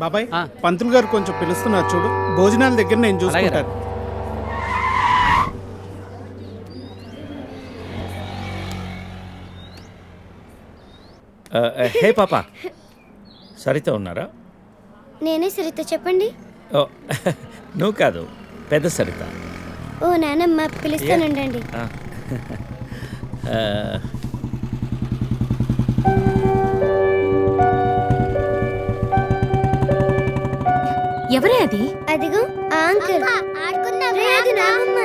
బాబాయ్ ఆ. పంతులు గారు కొంచెం పిలుస్తున్నారు చూడు, భోజనాల దగ్గర నేను చూసుకుంటాను. హే పాప, సరిత ఉన్నారా? నేనే సరిత, చెప్పండి. ఓ నువ్వు కాదు, పెద్ద సరిత. ఓ నానమ్మ, పిలుస్తానండి. ఆ. ఆ, ఎవరే అది? అదిగో ఆ అంకుల్. రే, అది నానమ్మ.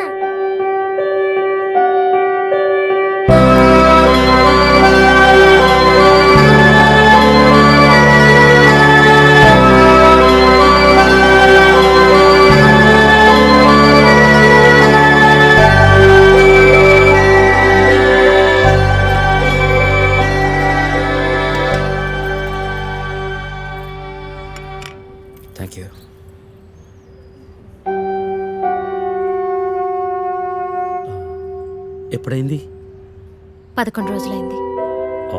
Thank you. ఎప్పుడైంది? 11 రోజులైంది. ఓ,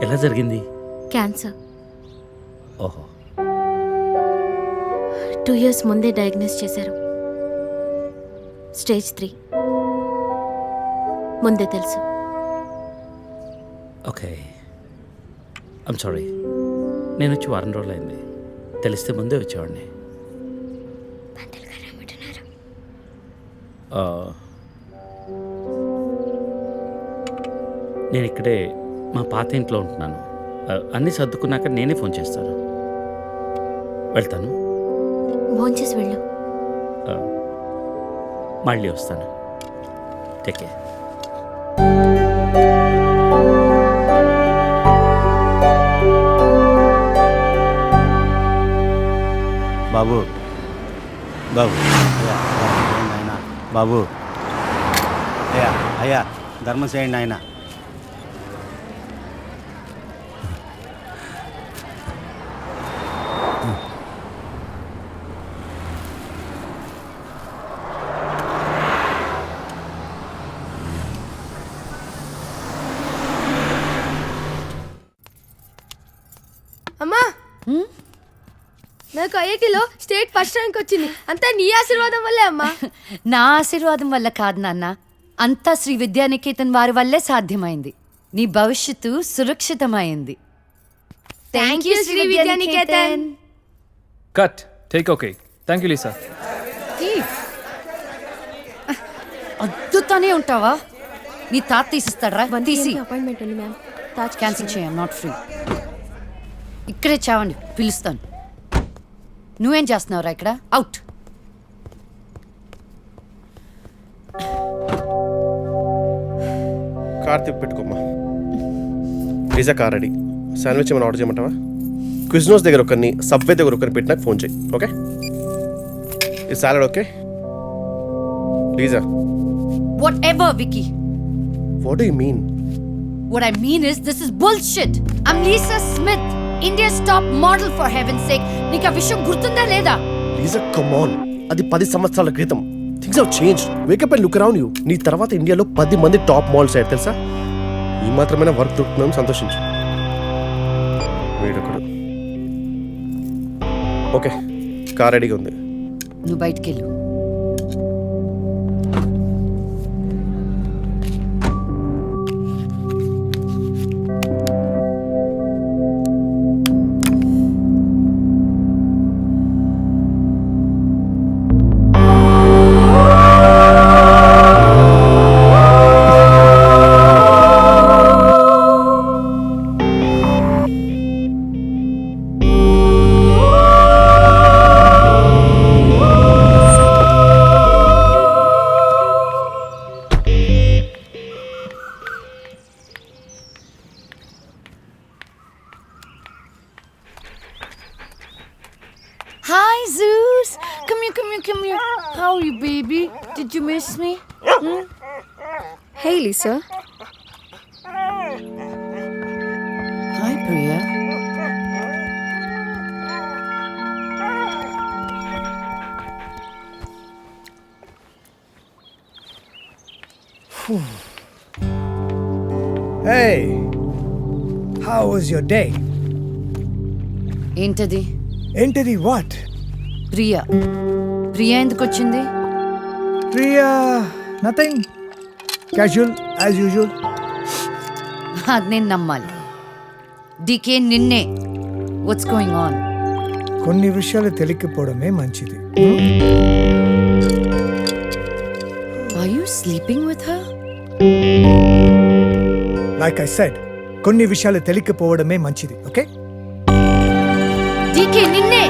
ఎలా జరిగింది? క్యాన్సర్. ఓహో. 2 years ముందే డయాగ్నోస్ చేశారు. స్టేజ్ 3. ముందే తెలుసు. Okay, I'm sorry. నేను వచ్చి వారం రోజులైంది. తెలిస్తే ముందే వచ్చేవాడిని. పంతులు గారు రమ్మంటున్నారు. ఆ, నేను ఇక్కడే మా పాత ఇంట్లో ఉంటున్నాను. అన్నీ సర్దుకున్నాక నేనే ఫోన్ చేస్తాను. వెళ్తాను. భోంచేసి వెళ్ళు. మళ్ళీ వస్తాను. Take care. బాబు బాబు ఆయన బాబు, అయ్యా అయ్యా, ధర్మం చేయండి ఆయన. అమ్మా, నాకు ఐఐటీలో స్టేట్ ఫస్ట్ ర్యాంక్ వచ్చింది. అంతా నీ ఆశీర్వాదం వల్లే అమ్మా. నా ఆశీర్వాదం వల్ల కాదు నాన్న, అంతా శ్రీ విద్యానికేతన్ వారి వల్లే సాధ్యమైంది. నీ భవిష్యత్తు సురక్షితమైంది. Thank you Sri Vidyanikethan. Cut. Take okay. Thank you, Lisa. అద్దుతానే ఉంటావా? నీ తాత తీసిస్తాడరా? తీసి అపాయింట్మెంట్ ఉంది మ్యామ్. క్యాన్సిల్ చేయం. Not free. ఇక్కడే చావండి, పిలుస్తాను. నువ్వేం చేస్తున్నావురా ఇక్కడ? అవుట్. కార్తీక్ పెట్టుకోమ్మా. Pizza car ready. శాండ్విచ్ ఏమైనా ఆర్డర్ చేయమంటావా? క్విజ్నోస్ దగ్గర ఒకరిని, సబ్వే దగ్గర ఒకరిని పెట్టి నాకు ఫోన్ చేయి. ఓకే, ఈ salad okay? లీజా, Whatever, Vicky. What do you mean? What I mean is, this is bullshit. I'm Lisa Smith, India's top model, for heaven's sake. నీకు ఆ విషయం గుర్తుందా లేదా? లీజా కమ్ ఆన్, అది 10 సంవత్సరాల క్రితం. Things have changed. Wake up and look around you. నీ తర్వాత ఇండియాలో 10 మంది టాప్ మోడల్స్ అయ్యారు తెలుసా? ఈ మాత్రమైనా వర్క్ దొరుకుతుందని సంతోషించు. వీడొకడు. ఓకే, కార్ రెడీగా ఉంది. నువ్వు బయటికెళ్ళు. Hi, Zeus. Come here, come here, come here. How are you, baby? Did you miss me? Hey, Lisa. Hi, Priya. Hey, how was your day? ఏంటది? ఏంటిది? వాట్? ప్రియా. ప్రియా ఎందుకు వచ్చింది? Priya nothing, casual as usual. అది నేను నమ్మాలి. డీకే నిన్నే. What's going on? కొన్ని విషయాలు తెలియకపోవడమే మంచిది. Are you sleeping with her? Like I said, కొన్ని విషయాలు తెలియకపోవడమే మంచిది. ఓకే? డీకే నిన్నే.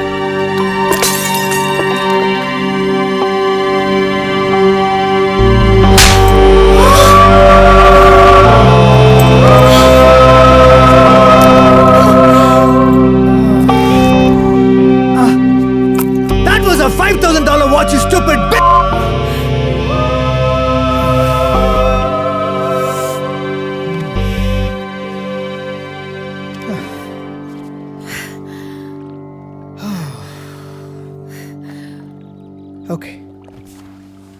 That was a $5,000 watch, you stupid bitch! Okay.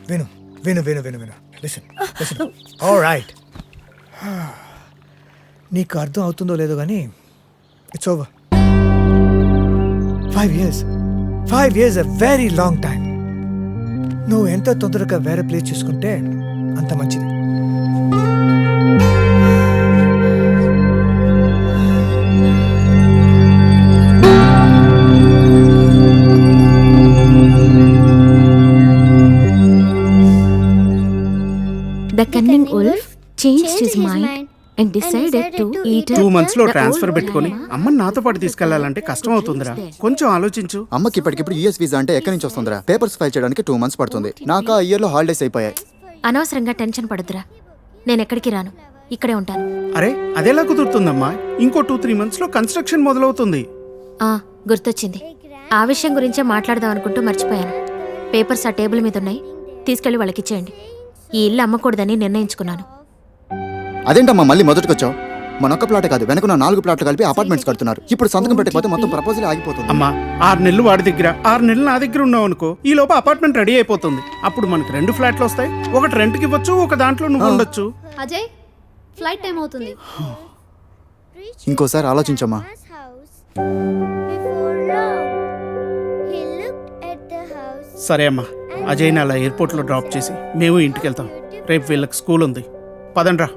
Vinu. Listen. All right. నీకు అర్థం అవుతుందో లేదో కానీ it's over. 5 years. 5 years a very long time. నువ్వు ఎంత తొందరగా వేరే ప్లేస్ చూసుకుంటే అంత మంచిది. The cunning wolf changed his mind and decided to eat 2 months లో ట్రాన్స్ఫర్ పెట్టుకొని అమ్మని నాతో పాటు తీసుకెళ్లాలంటే కష్టం అవుతుందిరా. కొంచెం ఆలోచించు. అమ్మకి ఇప్పటికిప్పుడు యూఎస్ వీసా అంటే ఎక్కడి నుంచి వస్తుందిరా? పేపర్స్ ఫైల్ చేయడానికి 2 months పడుతుంది. నాకు ఆ ఇయర్ లో హాలిడేస్ అయిపోయాయి. అనవసరంగా టెన్షన్ పడుతురా. నేను ఎక్కడికి రాను, ఇక్కడే ఉంటాను. అరే అదెలా కుదురుతుందమ్మా? ఇంకో 2-3 months లో కన్స్ట్రక్షన్ మొదలవుతుంది. గుర్తొచ్చింది. ఆ విషయం గురించే మాట్లాడదాం అనుకుంటూ మర్చిపోయాను. పేపర్స్ ఆ టేబుల్ మీద ఉన్నాయి, తీసుకెళ్లి వాళ్ళకి ఇచ్చేయండి. ఈ ఇల్లు అమ్మకూడదని నిర్ణయించుకున్నాను. అదేంటమ్మా మళ్ళీ మొదటికొచ్చావు? మనొక్క ప్లాట్ కాదు, వెనకున్న 4 ప్లాట్లు కలిపి అపార్ట్మెంట్స్ కడుతున్నారు. ఇప్పుడు సంతకం పెట్టకపోతే మొత్తం ప్రపోజల్ ఆగిపోతుంది. అమ్మా 6 నెలలు వాడి దగ్గర, 6 నెలలు నా దగ్గర ఉన్నావు అనుకో, ఈ లోపు అపార్ట్మెంట్ రెడీ అయిపోతుంది. అప్పుడు మనకు 2 ఫ్లాట్లు వస్తాయి. ఒకటి రెంట్కి ఇవ్వచ్చు, ఒక దాంట్లో నువ్వు ఉండొచ్చు. అజయ్, ఫ్లైట్ టైం అవుతుంది. ఇంకోసారి ఆలోచించమ్మా. సరే అమ్మా, అజయ్ని అలా ఎయిర్పోర్ట్లో డ్రాప్ చేసి మేము ఇంటికి వెళ్తాం. రేపు వీళ్ళకి స్కూల్ ఉంది. పదండ్రా.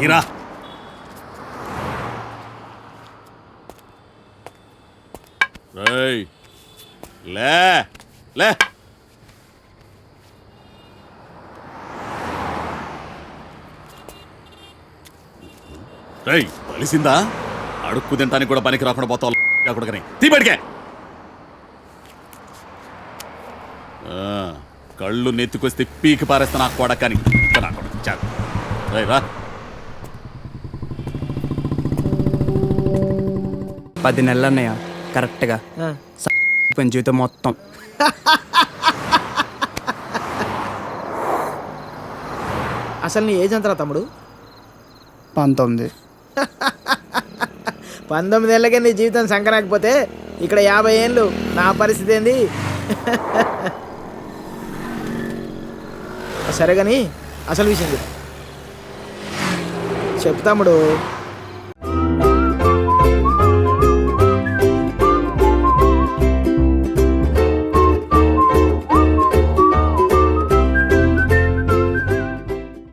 ఈరా లే లే కలిసిందా? అడుక్కు తింటానికి కూడా పనికి రాకుండా పోతావు కొడుకని. తీబడికే కళ్ళు నెత్తుకొస్తే పీకి పారేస్తా నాకు కొడకని. రా 10 నెలలు అన్నయ్య కరెక్ట్గా జీవితం మొత్తం. అసలు నీ ఏజ్ ఎంతరా తమ్ముడు? 19. 19 ఏళ్ళకే నీ జీవితం సంకరాకపోతే ఇక్కడ 50 ఏళ్ళు నా పరిస్థితి ఏంది? సరే కానీ అసలు విషయం చెప్పు తమ్ముడు